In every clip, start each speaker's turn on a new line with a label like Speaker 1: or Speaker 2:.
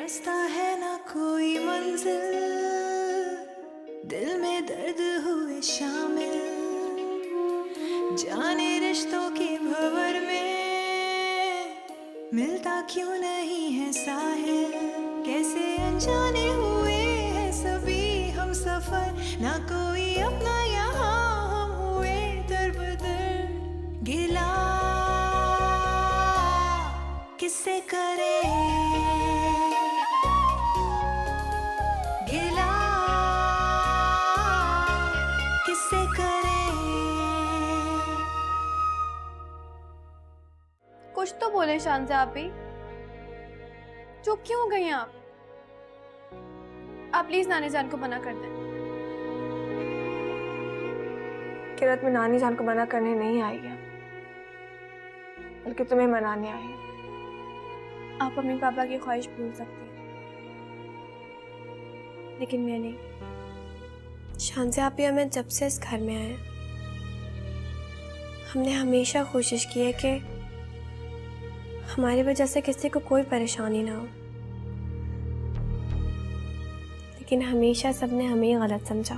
Speaker 1: रास्ता है ना कोई मंजिल, दिल में दर्द हुए शामिल, जाने रिश्तों के भंवर में मिलता क्यों नहीं है साहिल। कैसे अनजाने हुए हैं सभी हम सफर, ना कोई अपना यहाँ हम हुए दर-बदर। गिला किससे करे, गिला किससे करे।
Speaker 2: कुछ तो बोले शांजा आप भी, चुप क्यों हो गई हैं आप? प्लीज नानी जान को मना कर दें।
Speaker 3: किरत में नानी जान को मना करने नहीं आई है, बल्कि तुम्हें मनाने आई है।
Speaker 2: आप मम्मी पापा की ख्वाहिश भूल सकती हैं, लेकिन मैं नहीं। शांजा आप भी हमें जब से इस घर में आए, हमने हमेशा कोशिश की है कि हमारी वजह से किसी को कोई परेशानी ना हो, लेकिन हमेशा सबने हमें ही गलत समझा।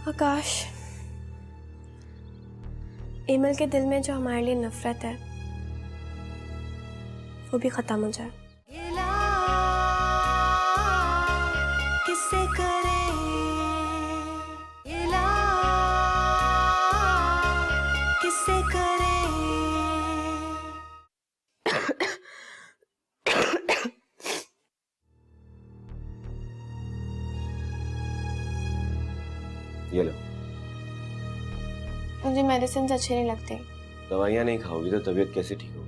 Speaker 2: आकाश, एमल के दिल में जो हमारे लिए नफरत है वो भी खत्म हो जाए।
Speaker 1: गिला किससे करे, गिला किससे करे।
Speaker 4: ये लो।
Speaker 2: मुझे मेडिसिन अच्छी नहीं लगती।
Speaker 4: दवाइयाँ नहीं खाओगी तो तबीयत कैसे ठीक होगी?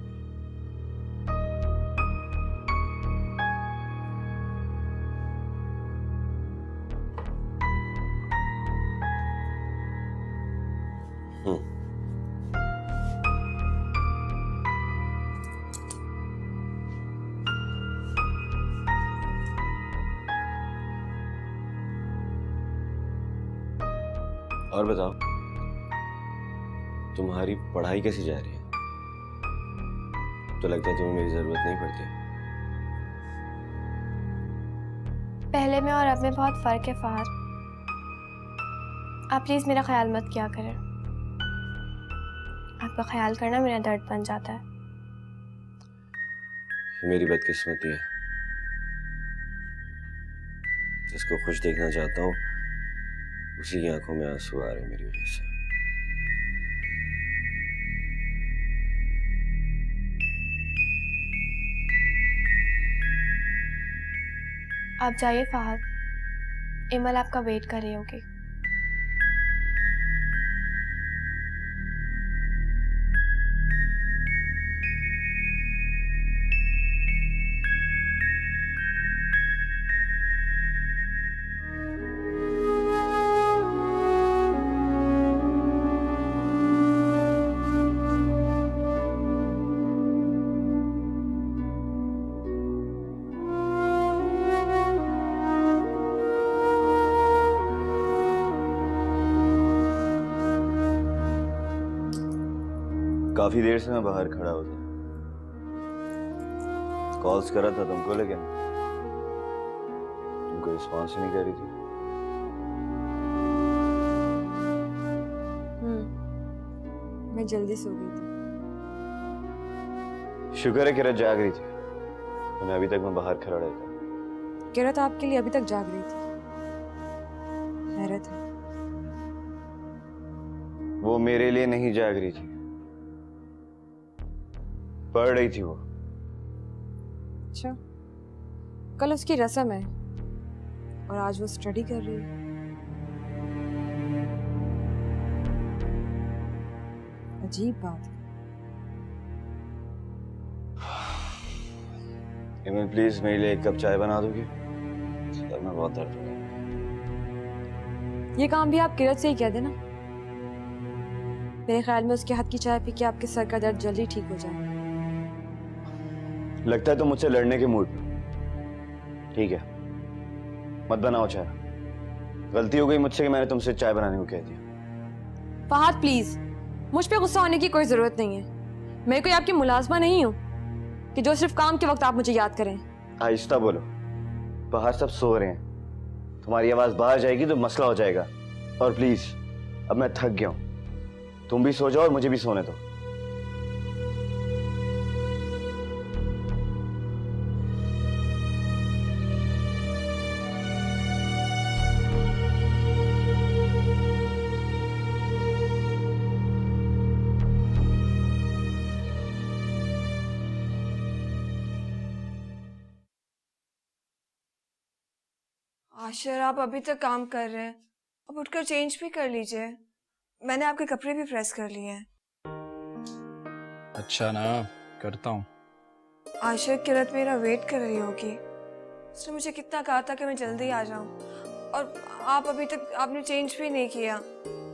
Speaker 4: और बताओ, तुम्हारी पढ़ाई कैसी जा रही है? तो लगता है तुम्हें मेरी जरूरत नहीं पड़ती।
Speaker 2: पहले में और अब में बहुत फर्क है फहद। आप प्लीज मेरा ख्याल मत किया करें। आपका ख्याल करना मेरा दर्द बन जाता है।
Speaker 4: ये मेरी बदकिस्मती है, जिसको खुश देखना चाहता हूँ उसी की आंखों में आंसू आ रहे हैं मेरी वजह से।
Speaker 2: आप जाइए फहद, एमल आपका वेट कर रही होगी।
Speaker 4: काफी देर से मैं बाहर खड़ा होता, कॉल्स करा था तुमको, लेकिन तुमको रिस्पॉन्स नहीं कर रही थी।
Speaker 3: मैं जल्दी सो गई थी।
Speaker 4: शुक्र है किरत जाग रही थी, वरना अभी तक मैं बाहर खड़ा रहता।
Speaker 3: किरत आपके लिए अभी तक जाग रही थी, हैरत है।
Speaker 4: वो मेरे लिए नहीं जाग रही थी, पढ़ रही थी वो।
Speaker 3: अच्छा, कल उसकी रस्म है और आज वो स्टडी कर रही है। अजीब बात है।
Speaker 4: इमन प्लीज मेरे लिए 1 कप चाय बना दोगी? सर में बहुत दर्द हो रहा है।
Speaker 3: ये काम भी आप किरत से ही कह देना। मेरे ख्याल में उसके हाथ की चाय पी के आपके सर का दर्द जल्दी ठीक हो जाए।
Speaker 4: लगता है तुम मुझसे लड़ने के मूड में। ठीक है, मत बनाओ चाय। गलती हो गई मुझसे कि मैंने तुमसे चाय बनाने को कह दिया।
Speaker 3: फहद प्लीज, मुझ पे गुस्सा होने की कोई जरूरत नहीं है। मैं कोई आपकी मुलाजमा नहीं हूँ कि जो सिर्फ काम के वक्त आप मुझे याद करें।
Speaker 4: आहिस्ता बोलो, बाहर सब सो रहे हैं। तुम्हारी आवाज बाहर जाएगी तो मसला हो जाएगा। और प्लीज, अब मैं थक गया हूं, तुम भी सो जाओ और मुझे भी सोने दो।
Speaker 2: आशिर, आप अभी तक काम कर रहे हैं, अब उठकर चेंज भी कर लीजिए। मैंने आपके कपड़े भी प्रेस कर लिए हैं।
Speaker 5: अच्छा ना, करता हूँ।
Speaker 2: आशिर, किरत मेरा वेट कर रही होगी। उसने मुझे कितना कहा था कि मैं जल्दी आ जाऊं, और आप अभी तक आपने चेंज भी नहीं किया।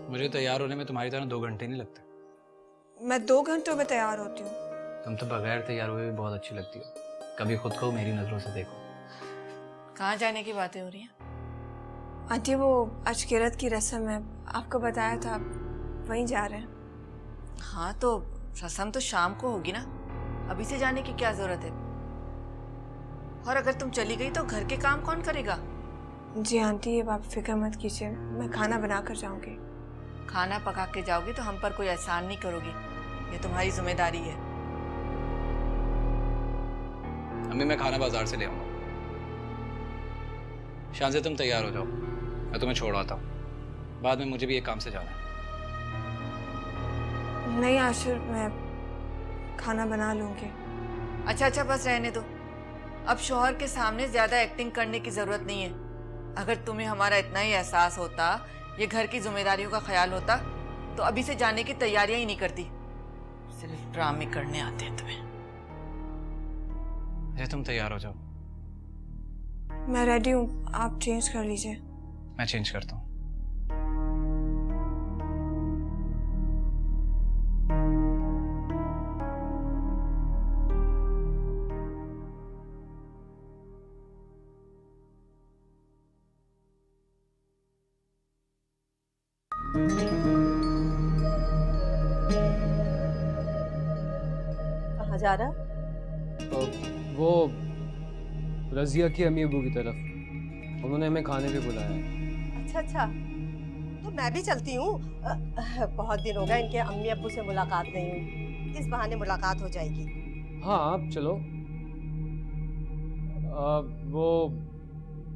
Speaker 5: मुझे तैयार होने में तुम्हारी तरह 2 घंटे नहीं लगते।
Speaker 2: मैं 2 घंटों में तैयार होती हूँ।
Speaker 5: तुम तो बगैर तैयार हुए भी बहुत अच्छी लगती हो। कभी खुद को मेरी नजरों से देखो।
Speaker 6: कहाँ जाने की बातें हो रही हैं?
Speaker 2: आंटी, वो आज किरत की रस्म है, आपको बताया था, वहीं जा रहे हैं।
Speaker 6: हाँ, तो रस्म तो शाम को होगी ना, अभी से जाने की क्या जरूरत है? और अगर तुम चली गई तो घर के काम कौन करेगा?
Speaker 2: जी आंटी, ये आप फिक्र मत कीजिए, मैं खाना बना कर जाऊंगी।
Speaker 6: खाना पका के जाओगी तो हम पर कोई एहसान नहीं करोगी, ये तुम्हारी जिम्मेदारी है।
Speaker 5: अम्मी, मैं खाना बाजार से ले आऊंगा। शान से तुम तैयार हो जाओ, मैं तुम्हें छोड़ आता हूँ। बाद में मुझे भी एक काम से जाना है।
Speaker 2: नहीं आशिर, मैं खाना बना लूंगी।
Speaker 6: अच्छा, बस रहने दो। अब शौहर के सामने ज्यादा एक्टिंग करने की जरूरत नहीं है। अगर तुम्हें हमारा इतना ही एहसास होता, ये घर की जिम्मेदारियों का ख्याल होता, तो अभी से जाने की तैयारियां ही नहीं करती। सिर्फ ड्रामे करने आते हैं तुम्हें।
Speaker 5: अच्छा, तुम तैयार हो जाओ।
Speaker 2: मैं रेडी हूँ, आप चेंज कर लीजिए।
Speaker 5: मैं चेंज करता हूँ।
Speaker 7: कहाँ जा रहा?
Speaker 8: वो रजिया की अम्मी अबू की तरफ, उन्होंने हमें खाने पे बुलाया है।
Speaker 7: अच्छा, तो मैं भी चलती हूँ। बहुत दिन हो गए इनके अम्मी अब्बू से मुलाकात नहीं हुई, इस बहाने मुलाकात हो जाएगी।
Speaker 8: हाँ, आप चलो। वो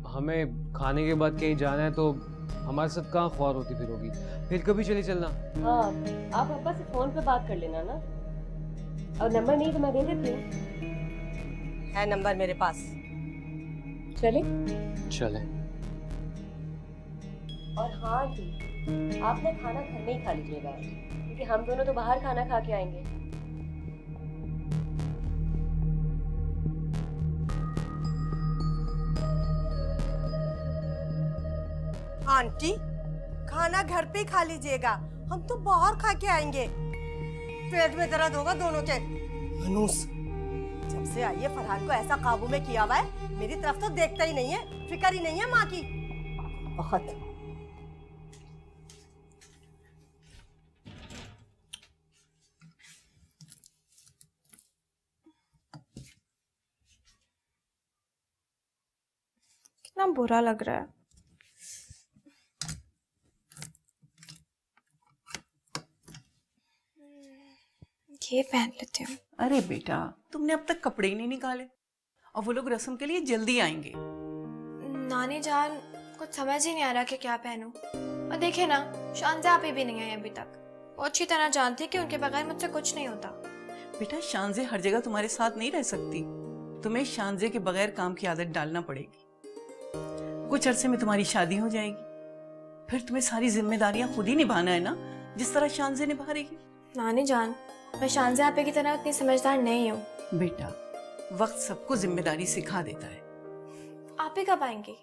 Speaker 8: हमें खाने के बाद कहीं जाना है, तो हमारे साथ कहाँ ख्वार होती फिरोगी, फिर कभी चली चलना।
Speaker 9: हाँ, आप पापा से फोन पे बात कर लेना ना, और नंबर नहीं तो मैं दे देती हूँ।
Speaker 7: है नंबर मेरे पास।
Speaker 9: चले?
Speaker 8: चले।
Speaker 9: और हाँ जी, आपने खाना घर में ही खा लीजिएगा, क्योंकि हम दोनों तो बाहर खाना खा के आएंगे।
Speaker 7: आंटी, खाना घर पे ही खा लीजिएगा, हम तो बाहर खा के आएंगे। पेट में दर्द होगा दोनों के। मनूस, जब से आई है फरहान को ऐसा काबू में किया हुआ है, मेरी तरफ तो देखता ही नहीं है, फिक्र ही नहीं है माँ की। बहुत।
Speaker 2: कितना बुरा लग रहा है। ये पहन लेती हूँ।
Speaker 10: अरे बेटा, तुमने अब तक कपड़े ही नहीं निकाले, और वो लोग रस्म के लिए जल्दी आएंगे।
Speaker 2: नानी जान, कुछ समझ ही नहीं आ रहा कि क्या pehनूं। और देखे ना, शानज़ा आप भी नहीं आई अभी तक। वो अच्छी तरह जानती है कि उनके बगैर मुझसे कुछ नहीं होता।
Speaker 10: बेटा, शानजे हर जगह तुम्हारे साथ नहीं रह सकती, तुम्हें शानजे के बगैर काम की आदत डालना पड़ेगी। कुछ अरसे में तुम्हारी शादी हो जाएगी, फिर तुम्हें सारी जिम्मेदारियां खुद ही निभाना है ना, जिस तरह शानजे निभा रही है।
Speaker 2: नानी जान, मैं शानज़ा आपे की तरह उतनी समझदार नहीं हूँ।
Speaker 10: बेटा, वक्त सबको जिम्मेदारी सिखा देता है।
Speaker 2: आप ही कब आएंगी?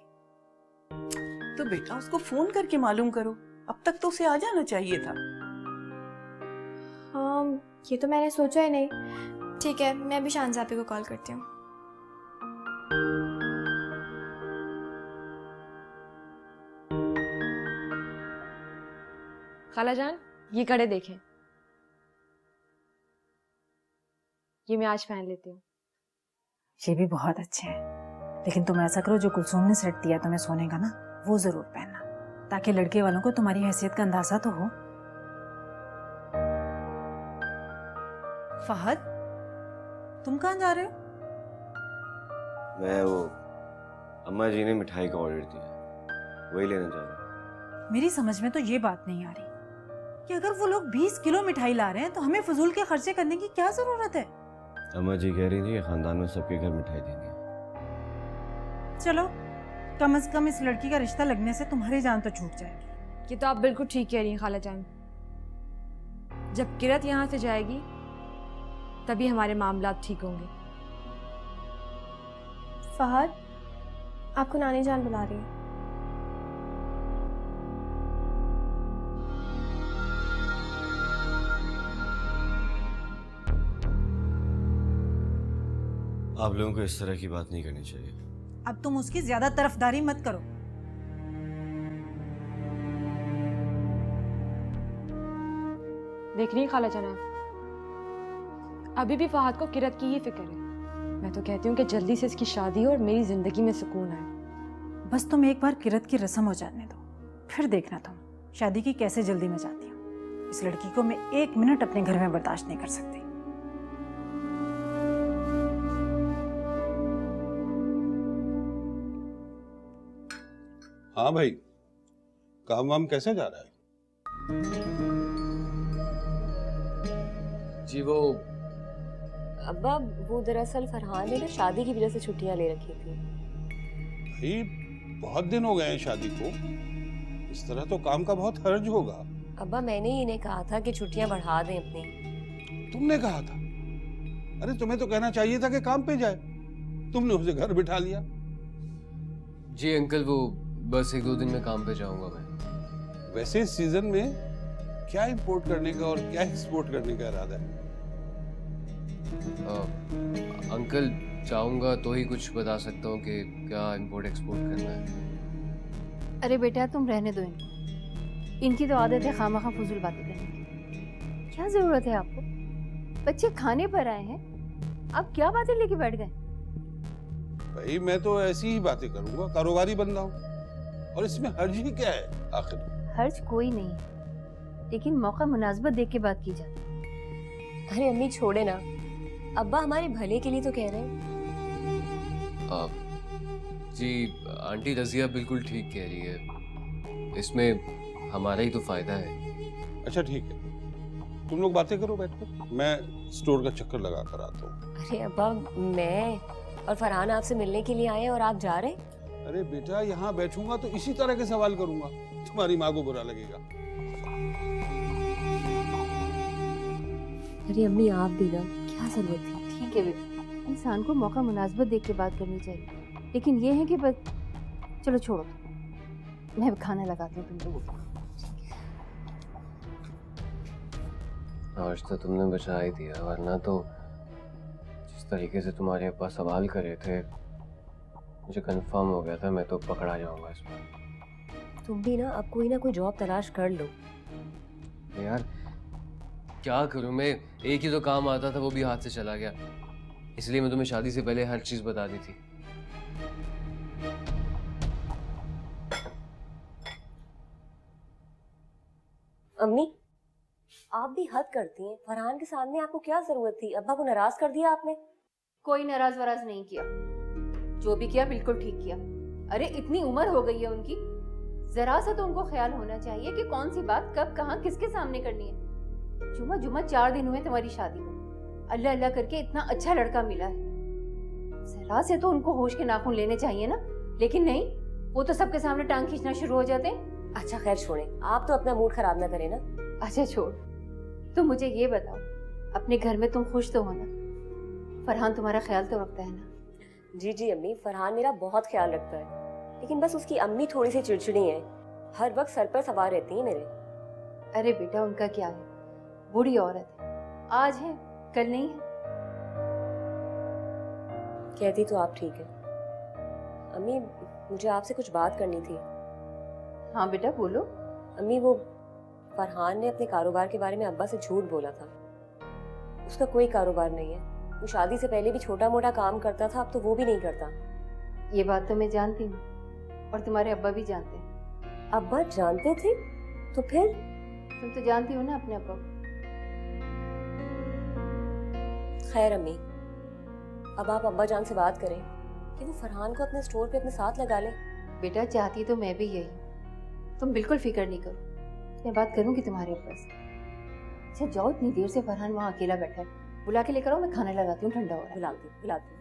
Speaker 10: तो बेटा, उसको फोन करके मालूम करो, अब तक तो उसे आ जाना चाहिए था।
Speaker 2: हाँ, ये तो मैंने सोचा ही नहीं। ठीक है, मैं अभी शानज़ा आपे को कॉल करती हूँ।
Speaker 3: खाला जान, ये कड़े देखें। ये मैं आज पहन लेती हूँ।
Speaker 11: ये भी बहुत अच्छे हैं, लेकिन तुम ऐसा करो, जो कुलसुम ने सेट दिया तुम्हें सोने का ना, वो जरूर पहनना, ताकि लड़के वालों को तुम्हारी हैसियत का अंदाजा तो हो। फहद, तुम कहाँ जा रहे हो?
Speaker 4: मैं वो अम्मा जी ने मिठाई का ऑर्डर दिया, वही लेने जा रहा हूँ।
Speaker 11: मेरी समझ में तो ये बात नहीं आ रही कि अगर वो लोग 20 किलो मिठाई ला रहे हैं तो हमें फजूल के खर्चे करने की क्या जरूरत है?
Speaker 4: अम्मा जी कह रही थी कि खानदान में सबके घर मिठाई देंगे।
Speaker 11: चलो, कम से कम इस लड़की का रिश्ता लगने से तुम्हारी जान तो छूट जाएगी।
Speaker 3: ये तो आप बिल्कुल ठीक कह रही हैं खाला जान। जब किरत यहाँ से जाएगी तभी हमारे मामलात ठीक होंगे।
Speaker 2: फहद, आपको नानी जान बुला रही है।
Speaker 4: आप लोगों को इस तरह की बात नहीं करनी चाहिए।
Speaker 11: अब तुम उसकी ज्यादा तरफदारी मत करो।
Speaker 3: देख रही हैं खाला जान, अभी भी फहद को किरत की ही फिक्र है। मैं तो कहती हूँ कि जल्दी से इसकी शादी हो और मेरी जिंदगी में सुकून आए।
Speaker 11: बस तुम एक बार किरत की रस्म हो जाने दो, फिर देखना तुम शादी की कैसे जल्दी में जाती हो। इस लड़की को मैं 1 मिनट अपने घर में बर्दाश्त नहीं कर सकती।
Speaker 12: हाँ भाई, काम वाम कैसे जा रहा है?
Speaker 8: जी वो
Speaker 9: अब्बा, वो दरअसल फरहान ने ना शादी की वजह से छुट्टियां ले रखी थी।
Speaker 12: भाई बहुत दिन हो गए हैं शादी को, इस तरह तो काम का बहुत हर्ज होगा।
Speaker 9: अब्बा, मैंने ही इन्हें कहा था कि छुट्टियां बढ़ा दें अपनी।
Speaker 12: तुमने कहा था? अरे तुम्हें तो कहना चाहिए था कि काम पे जाए, तुमने उसे घर बिठा लिया।
Speaker 8: जी अंकल, वो बस 1-2 दिन में काम पे जाऊंगा मैं।
Speaker 12: वैसे इस सीजन में क्या इंपोर्ट करने का और क्या एक्सपोर्ट करने का इरादा है?
Speaker 8: अंकल, चाहूंगा तो ही कुछ बता सकता हूँ कि क्या इंपोर्ट एक्सपोर्ट करना है।
Speaker 13: अरे बेटा, तुम रहने दो इनको। इनकी तो आदत है खामखा फजूल बातें करने की। क्या जरूरत है आपको? बच्चे खाने पर आए हैं, आप क्या बातें लेके बैठ गए?
Speaker 12: भाई मैं तो ऐसी ही बातें करूंगा, कारोबारी बंदा हूँ, और इसमें हर्ज ही क्या है आखिर?
Speaker 13: हर्ज कोई नहीं, लेकिन मौका मुनासिबत देख के बात की जाती।
Speaker 9: अरे अम्मी छोड़े ना, अब्बा हमारे भले के लिए तो कह रहे हैं।
Speaker 8: जी आंटी रजिया बिल्कुल ठीक कह रही है, इसमें हमारा ही तो फायदा है।
Speaker 12: अच्छा ठीक है, तुम लोग बातें करो बैठकर, मैं स्टोर का चक्कर लगा कर आता हूँ।
Speaker 9: अरे अब्बा, मैं और फरहान आपसे मिलने के लिए आए और आप जा रहे?
Speaker 12: अरे बेटा, यहाँ बैठूंगा तो इसी तरह के सवाल करूंगा, तुम्हारी माँ को बुरा लगेगा।
Speaker 9: अरे अम्मी, आप भी ना, क्या जरूरत थी?
Speaker 13: ठीक है बेटा, इंसान को मौका मुनासिबत देख के बात करनी चाहिए, लेकिन ये है कि बस चलो छोड़ो, मैं खाना लगाती हूँ तुम लोगों को।
Speaker 8: आज तो तुमने बचा ही दिया, वरना तो जिस तरीके से तुम्हारे अब्बा सवाल कर रहे थे, मुझे कंफर्म हो गया था मैं तो पकड़ा जाऊंगा इसमें।
Speaker 9: तुम भी ना अब कोई ना कोई जॉब तलाश कर लो।
Speaker 8: यार क्या करूं मैं, एक ही तो काम आता था, वो भी हाथ से चला गया, इसलिए मैं तुम्हें शादी से पहले हर चीज बता दी थी।
Speaker 9: अम्मी, आप भी हद करती हैं। फरहान के सामने आपको क्या जरूरत थी? अब्बा को नाराज कर दिया आपने।
Speaker 13: कोई नाराज वराज नहीं किया, जो भी किया बिल्कुल ठीक किया। अरे इतनी उम्र हो गई है उनकी, जरा सा तो उनको ख्याल होना चाहिए कि कौन सी बात कब कहाँ किसके सामने करनी है। जुमा जुमा 4 दिन हुए तुम्हारी शादी को, अल्लाह अल्लाह करके इतना अच्छा लड़का मिला है, जरा से तो उनको होश के नाखून लेने चाहिए ना। लेकिन नहीं, वो तो सबके सामने टांग खींचना शुरू हो जाते हैं।
Speaker 9: अच्छा खैर छोड़े, आप तो अपना मूड खराब ना करें ना।
Speaker 13: अच्छा छोड़, तुम मुझे ये बताओ, अपने घर में तुम खुश तो हो ना? फरहान तुम्हारा ख्याल तो रखता है ना?
Speaker 9: जी जी अम्मी, फरहान मेरा बहुत ख्याल रखता है, लेकिन बस उसकी अम्मी थोड़ी सी चिड़चिड़ी है, हर वक्त सर पर सवार रहती है मेरे।
Speaker 13: अरे बेटा, उनका क्या है, बूढ़ी औरत है, आज है कल नहीं है।
Speaker 9: कहती तो आप ठीक है। अम्मी, मुझे आपसे कुछ बात करनी थी।
Speaker 13: हाँ बेटा बोलो।
Speaker 9: अम्मी, वो फरहान ने अपने कारोबार के बारे में अब्बा से झूठ बोला था। उसका कोई कारोबार नहीं है, वो शादी से पहले भी छोटा मोटा काम करता था, अब तो वो भी नहीं करता।
Speaker 13: ये बात तो मैं जानती हूँ और तुम्हारे अब्बा भी जानते हैं।
Speaker 9: अब्बा जानते थे? तो फिर?
Speaker 13: तुम तो जानती हो ना अपने अब्बा को।
Speaker 9: खैर अम्मी, अब आप अब्बा जान से बात करें कि वो फरहान को अपने स्टोर पे अपने साथ लगा ले।
Speaker 13: बेटा चाहती तो मैं भी यही, तुम बिल्कुल फिक्र नहीं करो, मैं बात करूंगी तुम्हारे अब्बा से। अच्छा जाओ, इतनी देर से फरहान वहाँ अकेला बैठा है, बुला के लेकर आओ, मैं खाना लगाती हूँ, ठंडा हो रहा है।
Speaker 9: बुलाती हूँ।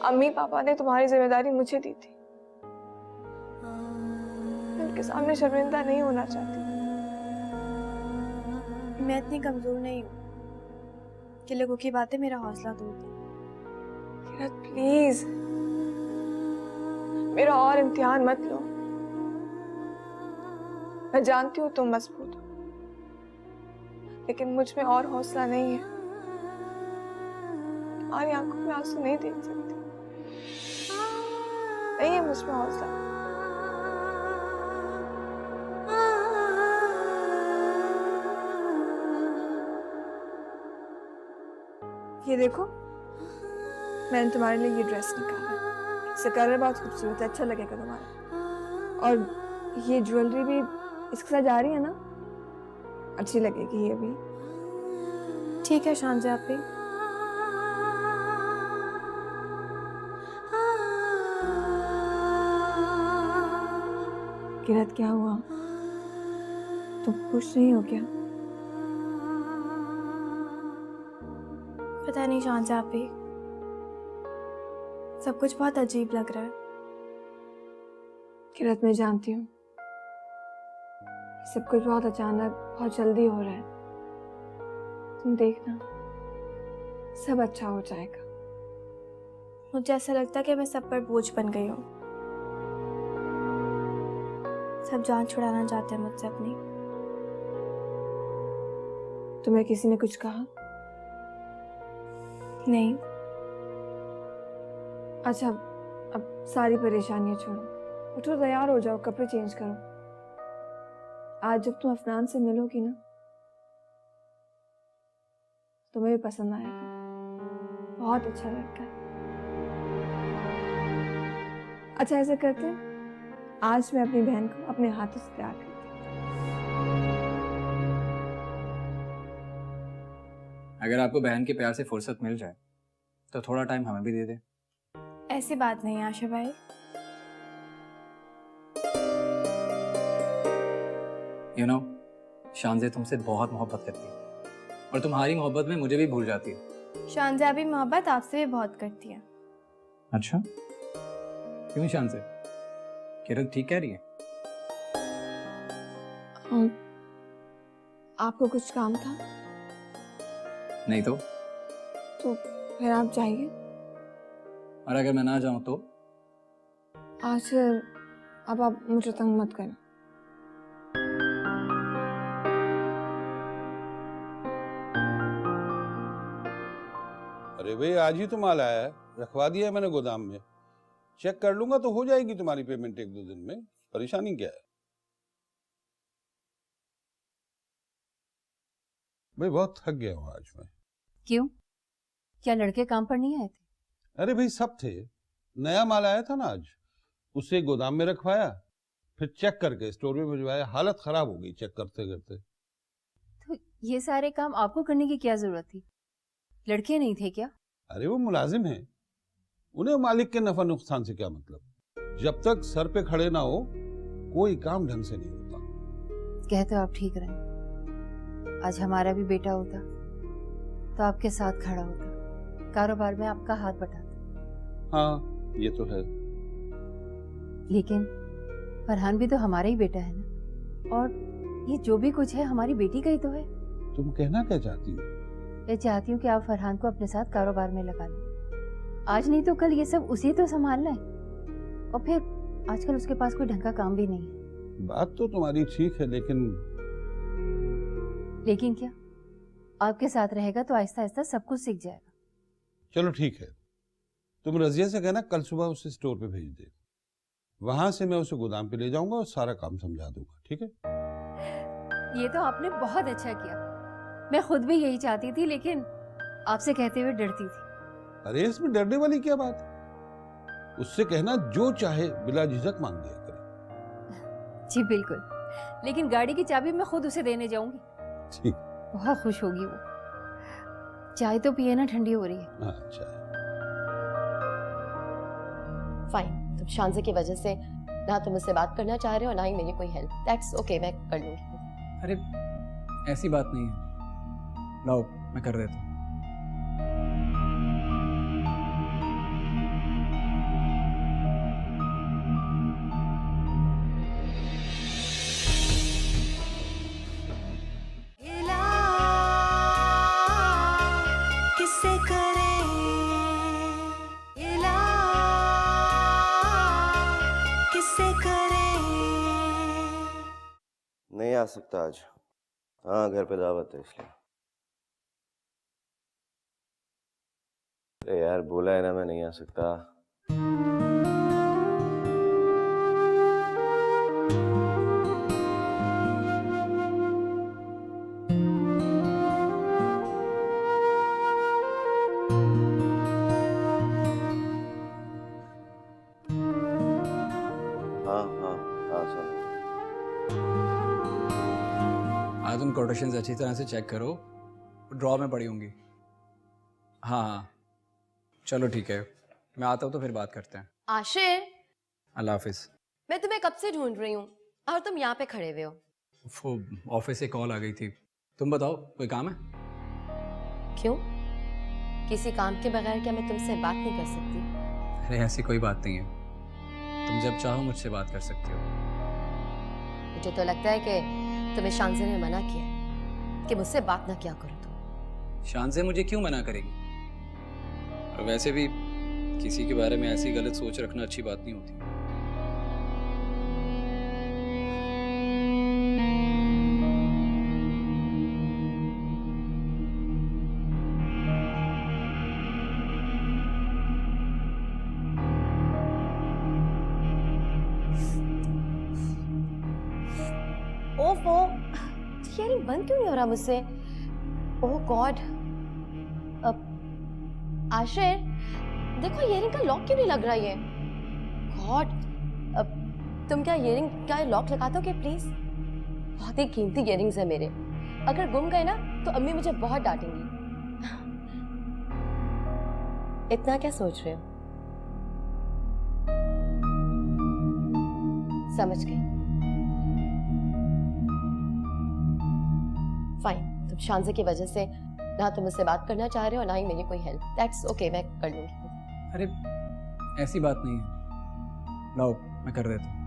Speaker 1: अम्मी पापा ने तुम्हारी जिम्मेदारी मुझे दी थी, मैं उनके सामने शर्मिंदा नहीं होना चाहती। मैं इतनी कमजोर नहीं हूँ कि लोगों की बातें मेरा हौसला तोड़ दें। किरत प्लीज मेरा और इम्तिहान मत लो। मैं जानती हूँ तुम मजबूत हो, लेकिन मुझ में और हौसला नहीं है। तुम्हारी आंखों में आंसू नहीं देख सकती, नहीं है मुझ में हौसला। ये देखो, मैंने तुम्हारे लिए ये ड्रेस निकाला है, इसका कलर बहुत खूबसूरत है, अच्छा लगेगा तुम्हारा। और ये ज्वेलरी भी इसके साथ जा रही है ना, अच्छी लगेगी ये भी। ठीक है शांजा आपी। किरत क्या हुआ, तुम खुश नहीं हो क्या? पता नहीं शांजा आपी, सब कुछ बहुत अजीब लग रहा है। किरत मैं जानती हूँ सब कुछ बहुत अचानक बहुत जल्दी हो रहा है। तुम देखना सब अच्छा हो जाएगा। मुझे ऐसा लगता है कि मैं सब पर बोझ बन गई हूँ। सब जान छुड़ाना चाहते हैं मुझसे अपनी। तुम्हें किसी ने कुछ कहा? नहीं। अच्छा अब सारी परेशानियां छोड़ो, उठो तैयार हो जाओ, कपड़े चेंज करो। आज जब तुम अफनान से मिलोगी ना, तुम्हें भी पसंद आएगा, बहुत अच्छा लड़का है। अच्छा ऐसा करते हैं, आज मैं अपनी बहन को अपने हाथों से तैयार करती हूँ।
Speaker 5: अगर आपको बहन के प्यार से फुर्सत मिल जाए तो थोड़ा टाइम हमें भी दे दे।
Speaker 1: ऐसी बात नहीं आशा भाई।
Speaker 5: यू नो, शांजे तुमसे बहुत मोहब्बत करती है और तुम्हारी मोहब्बत में मुझे भी भूल जाती है।
Speaker 1: शांजा भी मोहब्बत आपसे भी बहुत करती है।
Speaker 5: अच्छा क्यों शांजे, किरण ठीक कह रही है?
Speaker 1: आपको कुछ काम था?
Speaker 5: नहीं तो
Speaker 1: फिर आप जाइए।
Speaker 5: और अगर मैं ना जाऊं तो?
Speaker 1: आज अब आप मुझे तंग मत करें।
Speaker 12: अरे भाई आज ही तो माल आया है, रखवा दिया है मैंने गोदाम में, चेक कर लूंगा तो हो जाएगी तुम्हारी पेमेंट 1-2 दिन में। परेशानी क्या है भाई? बहुत थक गया हूँ आज मैं।
Speaker 13: क्यों, क्या लड़के काम पर नहीं आए थे?
Speaker 12: अरे भाई सब थे, नया माल आया था ना आज, उसे गोदाम में रखवाया, फिर चेक करके स्टोर में भिजवाया। हालत खराब हो गई चेक करते करते।
Speaker 13: तो ये सारे काम आपको करने की क्या जरूरत थी? लड़के नहीं थे क्या?
Speaker 12: अरे वो मुलाजिम हैं, उन्हें मालिक के नफा नुकसान से क्या मतलब। जब तक सर पे खड़े ना हो कोई काम ढंग से नहीं होता।
Speaker 13: कहते हो आप ठीक रहे, आज हमारा भी बेटा होता तो आपके साथ खड़ा होता, कारोबार में आपका हाथ बटाता।
Speaker 12: हाँ ये तो है,
Speaker 13: लेकिन फरहान भी तो हमारा ही बेटा है ना, और ये जो भी कुछ है हमारी बेटी का ही तो है।
Speaker 12: तुम कहना क्या चाहती हो?
Speaker 13: मैं चाहती हूँ कि आप फरहान को अपने साथ कारोबार में लगा लें। आज नहीं तो कल ये सब उसी तो संभालना है, और फिर आजकल उसके पास कोई ढंग का काम भी नहीं है।
Speaker 12: बात तो तुम्हारी ठीक है,
Speaker 13: लेकिन क्या, आपके साथ रहेगा तो आहिस्ता आहिस्ता सब कुछ सीख जाएगा।
Speaker 12: चलो ठीक है, तुम रजिया से कहना कल सुबह उसे स्टोर पे भेज दे, वहां से मैं उसे गोदाम पे ले जाऊंगा और सारा काम समझा दूंगा, ठीक है?
Speaker 13: ये तो आपने बहुत अच्छा किया। मैं खुद भी यही चाहती थी, लेकिन आपसे कहते हुए डरती थी।
Speaker 12: अरे इसमें डरने वाली क्या बात है? उससे कहना जो चाहे बिला झिझक मांग दिया करे।
Speaker 13: जी बिल्कुल, लेकिन गाड़ी की चाबी मैं खुद उसे देने जाऊंगी।
Speaker 12: ठीक।
Speaker 13: बहुत खुश होगी वो। चाय तो पिए ना, ठंडी हो रही है।
Speaker 12: अच्छा।
Speaker 9: फाइन, तुम शांजे की वजह से ना तुम मुझसे बात करना चाह रहे हो ना ही मेरी कोई हेल्प। दैट्स ओके, मैं कर लूंगी।
Speaker 5: अरे ऐसी बात नहीं है, लाओ मैं कर देता हूँ।
Speaker 1: गिला किससे करें गिला किससे करें।
Speaker 4: नहीं आ सकता आज। हाँ, घर पे दावत है इसलिए। अरे यार, बोला है ना मैं नहीं आ सकता। हाँ हाँ हाँ, सुन।
Speaker 5: आज तुम कोटेशंस अच्छी तरह से चेक करो, ड्रॉ में पड़ी होंगी। हाँ हाँ चलो ठीक है, मैं आता हूँ तो फिर बात करते हैं।
Speaker 9: आशिर,
Speaker 5: अल्लाह हाफिज।
Speaker 9: मैं तुम्हें कब से ढूंढ रही हूँ और तुम यहाँ पे खड़े हुए हो।
Speaker 5: वो ऑफिस से कॉल आ गई थी। तुम बताओ, कोई काम है?
Speaker 9: क्यों? किसी काम के बगैर क्या मैं तुमसे बात नहीं कर सकती?
Speaker 5: अरे ऐसी कोई बात नहीं है, तुम जब चाहो मुझसे बात कर सकती हो।
Speaker 9: मुझे तो लगता है कि तुम्हें शांजे ने मना किया है कि मुझसे बात ना किया करो तुम।
Speaker 5: शान से मुझे क्यों मना करेगी? और वैसे भी किसी के बारे में ऐसी गलत सोच रखना अच्छी बात नहीं होती।
Speaker 9: ओफो, इयरिंग बंद क्यों नहीं हो रहा मुझसे? ओह गॉड। आशिर, देखो इयरिंग का लॉक क्यों नहीं लग रहा ये? गॉड, तुम क्या इयरिंग का लॉक लगा दोगे प्लीज? बहुत ही कीमती इयरिंग्स है मेरे, अगर गुम गए ना तो अम्मी मुझे बहुत डांटेंगी। इतना क्या सोच रहे हो? समझ गई। फाइन, तुम शांजे की वजह से ना तुम मुझसे बात करना चाह रहे हो ना ही मेरी कोई हेल्प। दैट्स ओके, मैं कर लूंगी।
Speaker 5: अरे ऐसी बात नहीं है, लाओ मैं कर देता हूँ।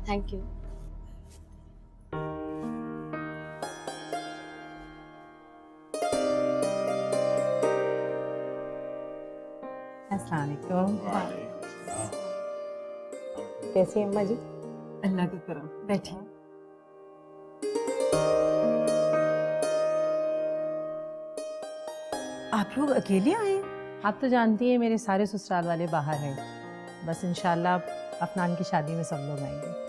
Speaker 9: Thank you.
Speaker 11: अस्सलाम वालेकुम। कैसी हैं अम्मा जी?
Speaker 10: अल्लाह का करम, बैठिए। आप लोग अकेले आए हैं?
Speaker 11: आप तो जानती हैं मेरे सारे ससुराल वाले बाहर हैं, बस इंशाल्लाह अफनान की शादी में सब लोग आएंगे,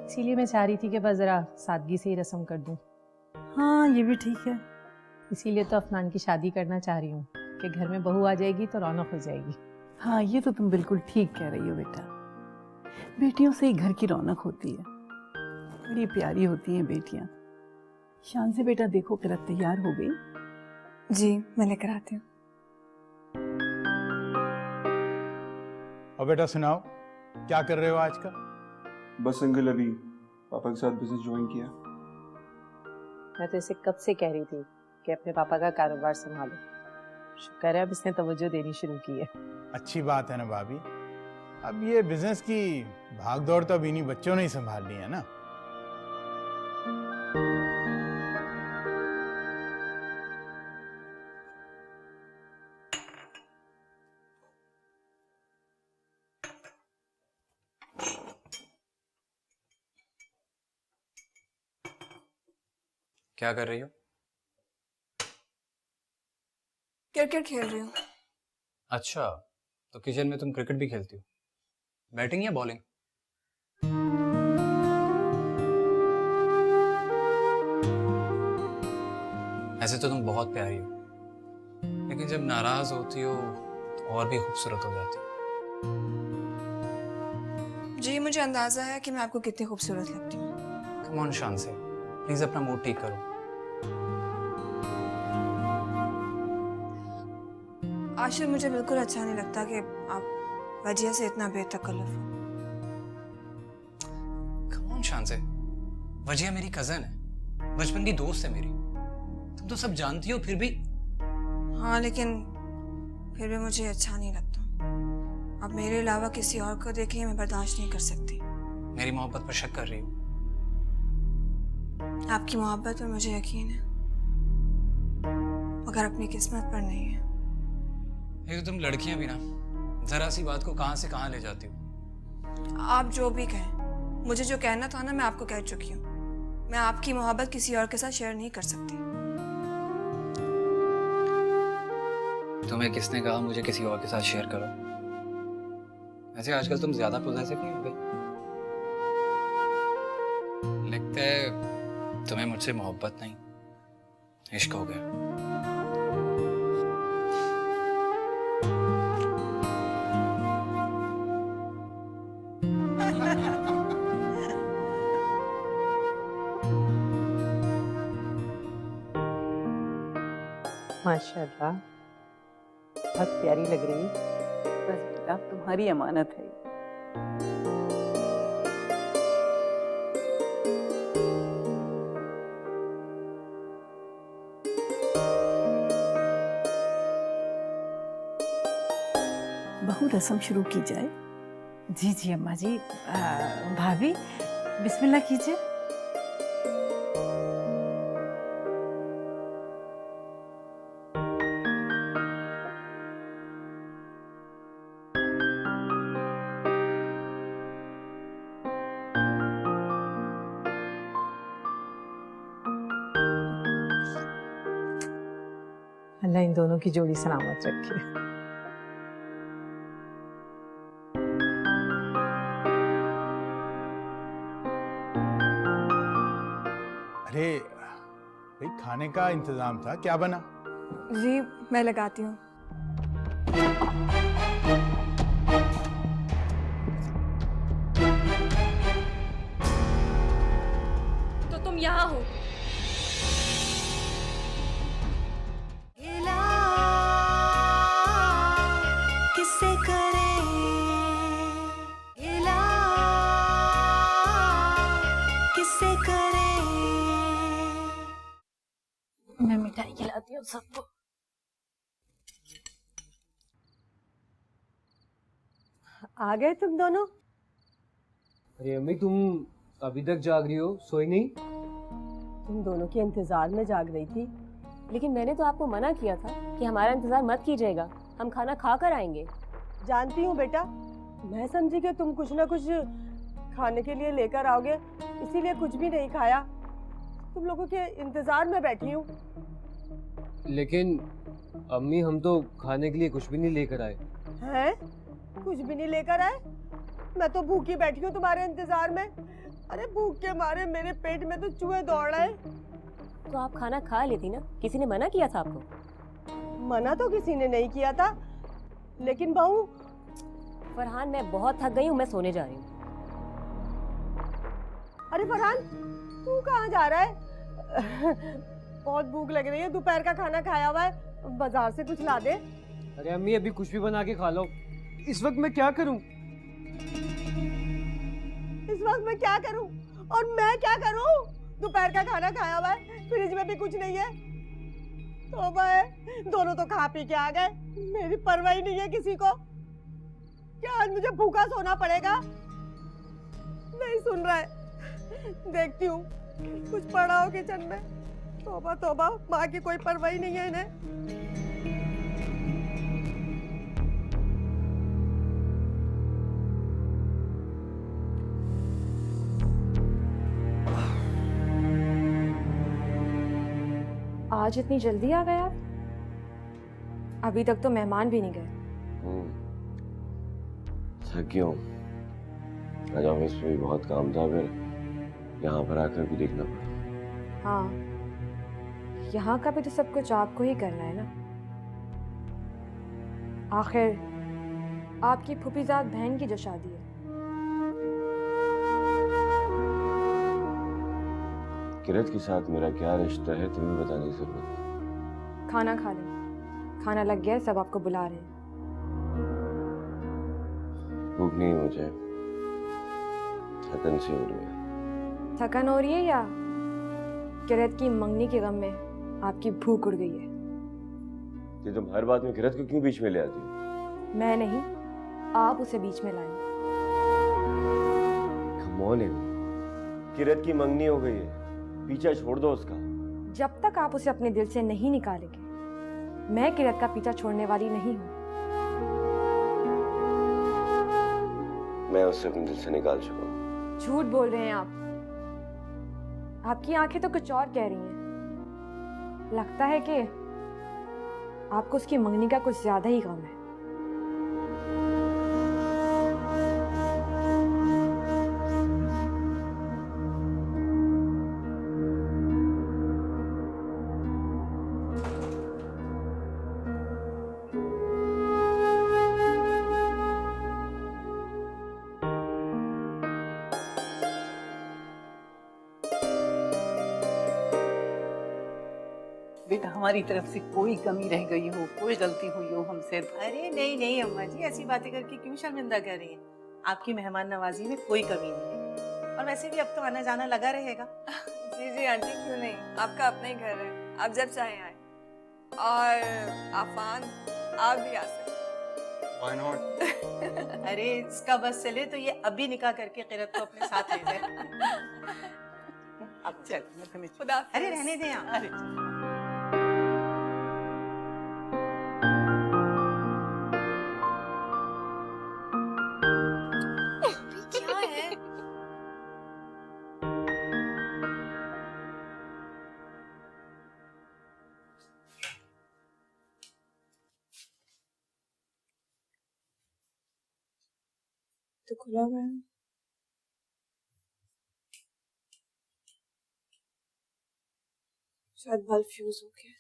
Speaker 11: इसीलिए मैं चाह रही थी कि बस ज़रा सादगी से ही रस्म कर दूं।
Speaker 10: हाँ ये भी ठीक है।
Speaker 11: इसीलिए तो अफनान की शादी करना चाह रही हूँ कि घर में बहू आ जाएगी तो रौनक हो जाएगी।
Speaker 10: हाँ ये तो तुम बिल्कुल ठीक कह रही हो बेटा, बेटियों से ही घर की रौनक होती है, बड़ी प्यारी होती हैं बेटियां। शान से बेटा देखो किरत तैयार हो गई।
Speaker 1: जी मैं लेकर आती हूँ।
Speaker 14: अब बेटा सुनाओ, क्या कर रहे हो आज का?
Speaker 15: बस अंकल, अभी पापा के साथ बिजनेस ज्वाइन किया।
Speaker 11: मैं तो इसे कब से कह रही थी कि अपने पापा का कारोबार संभालो। शुक्र है अब इसने तवज्जो देनी शुरू की है।
Speaker 14: अच्छी बात है ना भाभी। अब ये बिजनेस की भागदौड़ तो अब इन्हीं बच्चों ने ही संभालनी है ना।
Speaker 5: क्या कर रही हो?
Speaker 2: क्रिकेट खेल रही हूँ।
Speaker 5: अच्छा, तो किचन में तुम क्रिकेट भी खेलती हो? बैटिंग या बॉलिंग? ऐसे तो तुम बहुत प्यारी हो, लेकिन जब नाराज होती हो तो और भी खूबसूरत हो जाती हो।
Speaker 2: जी मुझे अंदाजा है कि मैं आपको कितनी खूबसूरत लगती हूँ।
Speaker 5: कम ऑन शान से, प्लीज अपना मूड ठीक करो।
Speaker 2: आशिर, मुझे बिल्कुल अच्छा नहीं लगता कि आप वजह से इतना बेतकल्लुफ हो।
Speaker 5: कम ऑन शान से, वजिया मेरी कजन है, बचपन की दोस्त है मेरी। तुम तो सब जानती हो फिर भी।
Speaker 2: हाँ, लेकिन फिर भी मुझे अच्छा नहीं लगता। अब मेरे अलावा किसी और को देखे मैं बर्दाश्त नहीं कर सकती।
Speaker 5: मेरी मोहब्बत पर शक कर रही हो?
Speaker 2: आपकी मोहब्बत पर मुझे यकीन है, मगर अपनी किस्मत पर नहीं है।
Speaker 5: ये तो तुम लड़कियां भी ना जरा सी बात को कहां से कहां ले जाती हो।
Speaker 2: आप जो भी कहें, मुझे जो कहना था ना मैं आपको कह चुकी हूँ। मैं आपकी मोहब्बत किसी और के साथ शेयर नहीं कर सकती।
Speaker 5: तुम्हें किसने कहा मुझे किसी और के साथ शेयर करो? ऐसे आजकल तुम ज्यादा पॉजिटिव नहीं हो गई? लगता है तुम्हें मुझसे मोहब्बत नहीं, इश्क हो गया।
Speaker 11: माशाल्लाह, बहुत प्यारी लग रही है।
Speaker 10: बस बेटा, तुम्हारी अमानत है। बहू रस्म शुरू की जाए।
Speaker 11: जी जी अम्मा जी। भाभी बिस्मिल्लाह कीजिए। अल्लाह इन दोनों की जोड़ी सलामत रखे।
Speaker 14: अरे भाई, खाने का इंतजाम था, क्या बना?
Speaker 2: जी मैं लगाती हूँ।
Speaker 9: तो तुम यहाँ हो?
Speaker 1: किससे करें इला, किससे करें।
Speaker 9: मैं मिठाई खिलाती हूँ सबको।
Speaker 7: आ गए तुम दोनों?
Speaker 8: अरे अम्मी, तुम अभी तक जाग रही हो, सोई नहीं?
Speaker 7: तुम दोनों के इंतजार में जाग रही थी।
Speaker 9: लेकिन मैंने तो आपको मना किया था कि हमारा इंतजार मत कीजिएगा, हम खाना खा कर आएंगे।
Speaker 7: जानती हूँ बेटा, मैं समझी कि तुम कुछ ना कुछ खाने के लिए लेकर आओगे, इसीलिए कुछ भी नहीं खाया। तुम लोगों के इंतजार में बैठी हूँ।
Speaker 8: लेकिन अम्मी, हम तो खाने के लिए कुछ भी नहीं लेकर आए।
Speaker 7: हैं? कुछ भी नहीं लेकर आए? मैं तो भूखी बैठी हूँ तुम्हारे इंतजार में। अरे भूख के मारे मेरे पेट में तो चूहे दौड़ रहे।
Speaker 9: तो आप खाना खा लेती ना, किसी ने मना किया था आपको?
Speaker 7: मना तो किसी ने नहीं किया था, लेकिन बहू।
Speaker 9: फरहान, मैं बहुत थक गई हूँ, मैं सोने जा रही हूँ।
Speaker 7: अरे फरहान, तू कहाँ जा रहा है? बहुत भूख लग रही है, दोपहर का खाना खाया हुआ है, बाजार से कुछ ला दे।
Speaker 8: अरे अम्मी, अभी कुछ भी बना के खा लो। इस वक्त मैं क्या करूं?
Speaker 7: इस वक्त मैं क्या करूं? और मैं क्या करूं? दोपहर का खाना खाया हुआ है, फ्रिज में भी कुछ नहीं है। तौबा है, दोनों तो खा पी के आ गए, मेरी परवाह ही नहीं है किसी को। क्या आज मुझे भूखा सोना पड़ेगा? नहीं सुन रहा है। देखती हूँ कुछ पड़ा हो किचन में। तौबा तौबा, माँ की कोई परवाह ही नहीं है इन्हें।
Speaker 3: आज इतनी जल्दी आ गए आप? अभी तक तो मेहमान भी नहीं गए।
Speaker 8: थक गया हूँ। आज ऑफिस में भी बहुत काम था, फिर यहाँ पर आकर भी देखना पड़ा।
Speaker 3: हाँ, यहाँ का भी तो सब कुछ आपको ही करना है ना। आखिर आपकी फूफीजाद बहन की जो शादी है।
Speaker 8: किरत के साथ मेरा क्या रिश्ता है तुम्हें बताने की जरूरत नहीं।
Speaker 3: खाना खा लें, खाना लग गया है, सब आपको बुला रहे हैं।
Speaker 8: भूख नहीं मुझे, थकन सी हो रही है।
Speaker 3: थकन हो रही है या किरत की मंगनी के गम में आपकी भूख उड़ गई है?
Speaker 8: कि तुम हर बात में किरत को क्यों बीच में ले आती हो?
Speaker 3: मैं नहीं, आप उसे बीच में लाए।
Speaker 8: Come on, किरत की मंगनी हो गई है, पीछा छोड़ दो उसका।
Speaker 3: जब तक आप उसे अपने दिल से नहीं निकालेंगे, मैं किरत का पीछा छोड़ने वाली नहीं हूँ।
Speaker 8: मैं उसे अपने दिल से निकाल चुका हूँ।
Speaker 3: झूठ बोल रहे हैं आप। आपकी आंखें तो कुछ और कह रही हैं। लगता है कि आपको उसकी मंगनी का कुछ ज्यादा ही गम है।
Speaker 10: बेटा, हमारी तरफ से कोई कमी रह गई हो, कोई गलती हुई हो हमसे।
Speaker 6: अरे नहीं नहीं अम्मा जी, ऐसी बातें करके क्यों शर्मिंदा कर रही हैं? आपकी मेहमान नवाजी में कोई कमी नहीं है, और वैसे भी अब तो आना जाना लगा रहेगा।
Speaker 2: जी जी आंटी, क्यों नहीं, आपका अपना ही घर है, आप जब चाहें आए। और आफान, आप भी आ सकते।
Speaker 14: Why not?
Speaker 6: अरे इसका बस चले तो ये अभी निकाह करके किरत को अपने साथ ले जाए।
Speaker 10: अब चल, मैं तुम्हें
Speaker 6: खुदा। अरे रहने दें आप।
Speaker 10: अरे
Speaker 2: क्या है?
Speaker 3: तो खुला हुआ है। शायद बल्ब फ्यूज हो गया।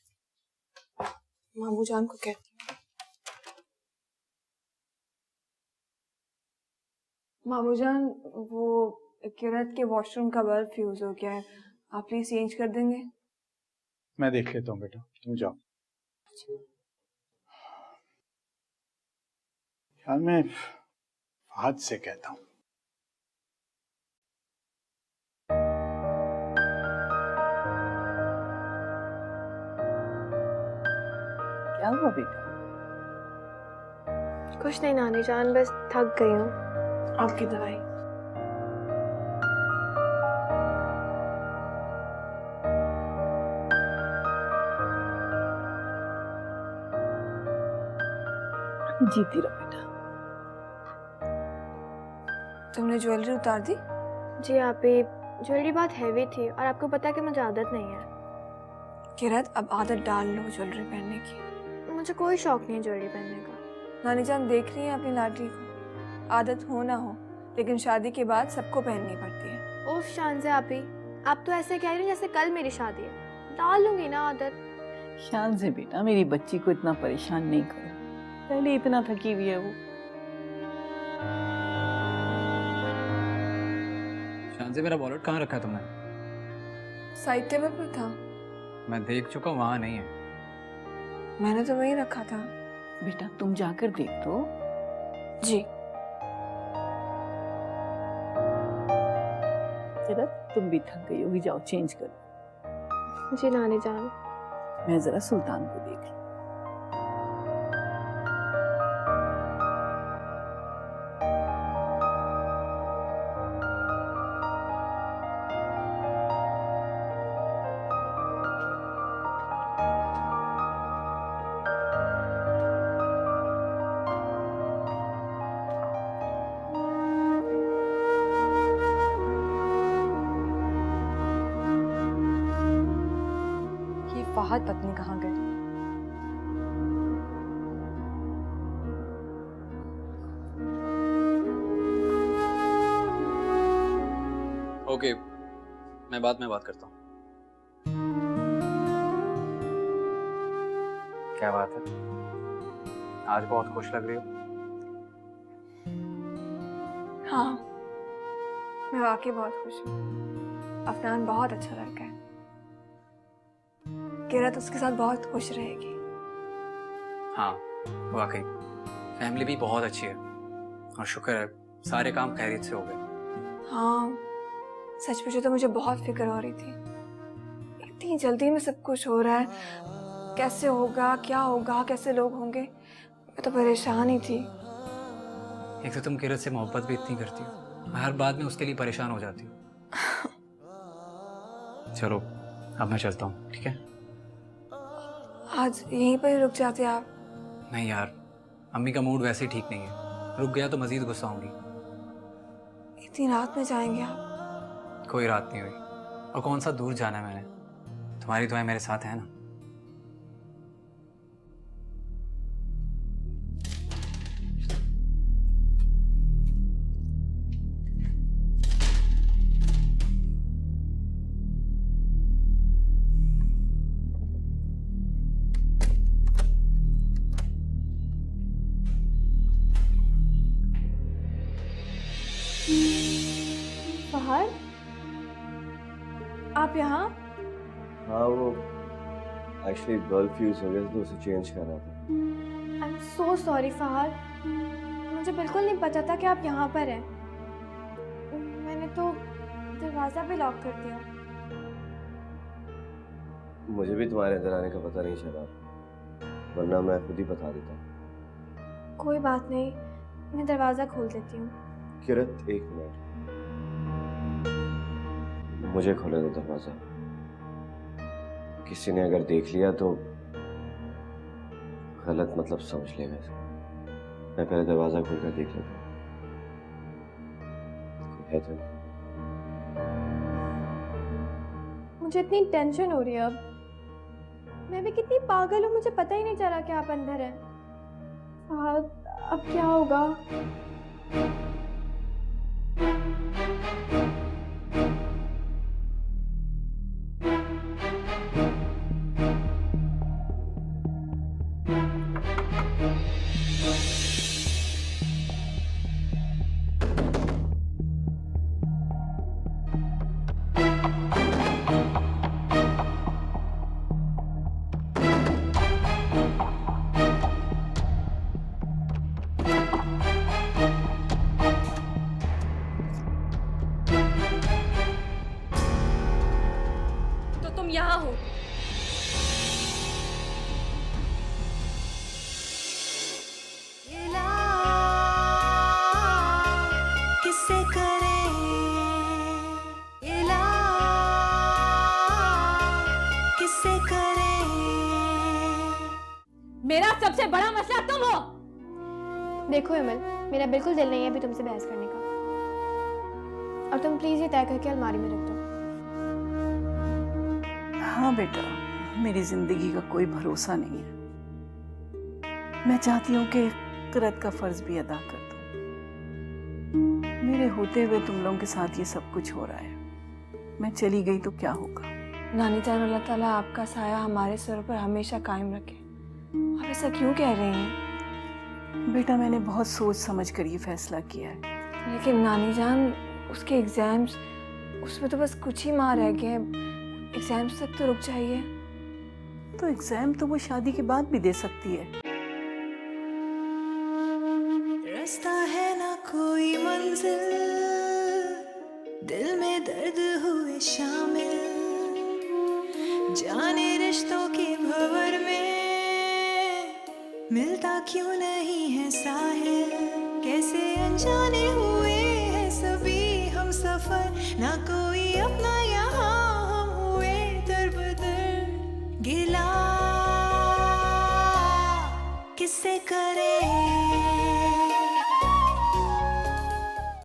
Speaker 3: मामू जान को कहती हूँ। मामू जान, वो किरत के वॉशरूम का बल्ब फ्यूज हो गया है, आप प्लीज चेंज कर देंगे?
Speaker 14: मैं देख लेता हूँ बेटा, तुम जाओ। ख्याल में हाथ से कहता हूँ।
Speaker 10: क्या हुआ बेटा?
Speaker 2: कुछ नहीं नानी जान, बस थक गई हूँ।
Speaker 3: आपकी दवाई।
Speaker 10: जीती रहो बेटा।
Speaker 3: तुमने ज्वेलरी उतार दी?
Speaker 2: जी आप ही, ज्वेलरी बहुत हैवी थी और आपको पता है कि मुझे आदत नहीं है।
Speaker 3: किरत, अब आदत डाल लो ज्वेलरी पहनने की।
Speaker 2: मुझे कोई शौक नहीं है ज्वेलरी पहनने का।
Speaker 3: नानी जान देख रही हैं अपनी लाडली को, आदत हो ना हो लेकिन शादी के बाद सबको पहननी पड़ती है।
Speaker 2: ओफ शानज़े आप ही, आप तो ऐसे कह रही हैं जैसे कल मेरी शादी है। डाल लूंगी ना आदत।
Speaker 10: शान से बेटा, मेरी बच्ची को इतना परेशान नहीं करो, पहले इतना थकी हुई है वो।
Speaker 5: शान से मेरा वॉलेट कहाँ रखा तुमने?
Speaker 3: साइड टेबल पर था।
Speaker 5: मैं देख चुका हूँ, वहाँ नहीं है।
Speaker 3: मैंने तो वहीं रखा था।
Speaker 10: बेटा तुम जाकर देख दो।
Speaker 3: जी।
Speaker 10: चल किरत तुम भी थक गई होगी, जाओ चेंज करो।
Speaker 2: जी नानी जान।
Speaker 10: मैं जरा सुल्तान को देख लूं।
Speaker 3: ये फहद पत्नी कहाँ गए?
Speaker 5: ओके, मैं बाद में बात करता हूँ। क्या बात है, आज बहुत खुश लग रही हो।
Speaker 2: हाँ, मैं वाकई बहुत खुश हूँ। अफनान बहुत अच्छा लड़का है। किरत उसके साथ बहुत खुश रहेगी।
Speaker 5: हाँ वाकई, फैमिली भी बहुत अच्छी है और शुक्र है सारे काम खैरियत से हो गए।
Speaker 2: हाँ, सच पूछो तो मुझे बहुत फिक्र हो रही थी। इतनी जल्दी में सब कुछ हो रहा है, कैसे होगा, क्या होगा, कैसे लोग होंगे, मैं तो परेशान ही थी।
Speaker 5: एक तो तुम किरत से मोहब्बत भी इतनी करती हो, हर बात में उसके लिए परेशान हो जाती हो। चलो अब मैं चलता हूँ, ठीक है?
Speaker 2: आज यहीं पर ही रुक जाते आप?
Speaker 5: नहीं यार, अम्मी का मूड वैसे ही ठीक नहीं है, रुक गया तो मजीद गुस्सा होंगी।
Speaker 2: इतनी रात में जाएंगे आप?
Speaker 5: कोई रात नहीं हुई, और कौन सा दूर जाना है मैंने, तुम्हारी दुआएं मेरे साथ है ना।
Speaker 2: फहद, आप यहाँ?
Speaker 4: हाँ, वो एक्चुअली बल्ब फ्यूज हो गया था तो उसे चेंज कर रहा था।
Speaker 2: I am so sorry Fahad, मुझे बिल्कुल नहीं पता था कि आप यहाँ पर हैं। मैंने तो दरवाज़ा भी लॉक कर दिया।
Speaker 4: मुझे भी तुम्हारे अंदर आने का पता नहीं चला, वरना मैं खुद ही बता देता।
Speaker 2: कोई बात नहीं, मैं दरवाज़ा खोल देती हूँ।
Speaker 4: किरत, एक मिनट, मुझे खोले दो दरवाजा। किसी ने अगर देख लिया तो गलत मतलब समझ लेगा। मैं पहले दरवाजा खोलकर देख लेता हूँ। है तो?
Speaker 2: मुझे इतनी टेंशन हो रही है अब। मैं भी कितनी पागल हूँ, मुझे पता ही नहीं चला कि आप अंदर हैं। फहद, अब क्या होगा? तो तुम यहाँ हो?
Speaker 1: किससे करें इला, किससे करें?
Speaker 13: मेरा सबसे बड़ा मसला तुम हो।
Speaker 2: देखो हिमल, मेरा बिल्कुल दिल नहीं है अभी तुमसे बहस करने का। और तुम प्लीज ये तय करके अलमारी में रख दो।
Speaker 10: हाँ बेटा, मेरी जिंदगी का कोई भरोसा नहीं है। मैं चाहती हूँ कि किरत का फर्ज भी अदा कर दूँ। मेरे होते हुए तुम लोगों के साथ ये सब कुछ हो रहा है। मैं चली गई तो क्या होगा?
Speaker 2: नानी जान, अल्लाह ताला आपका साया हमारे सर पर हमेशा कायम रखे। आप ऐसा क्यों कह रही हैं?
Speaker 10: बेटा, मैंने बहुत सोच समझ कर ये फैसला किया है।
Speaker 2: लेकिन नानी जान, उसके एग्जाम्स, उसमें तो बस कुछ ही माह रह गए हैं। एग्जाम्स तक तो रुक जाइए।
Speaker 10: तो एग्जाम तो वो शादी के बाद भी दे सकती है।
Speaker 1: रास्ता है ना कोई मंजिल, दिल में दर्द जाने रिश्तों के भंवर में मिलता क्यों नहीं है साहिल, कैसे अनजाने हुए हैं सभी हम सफर, ना कोई अपना यहाँ हम हुए दर-बदर। गिला किससे करे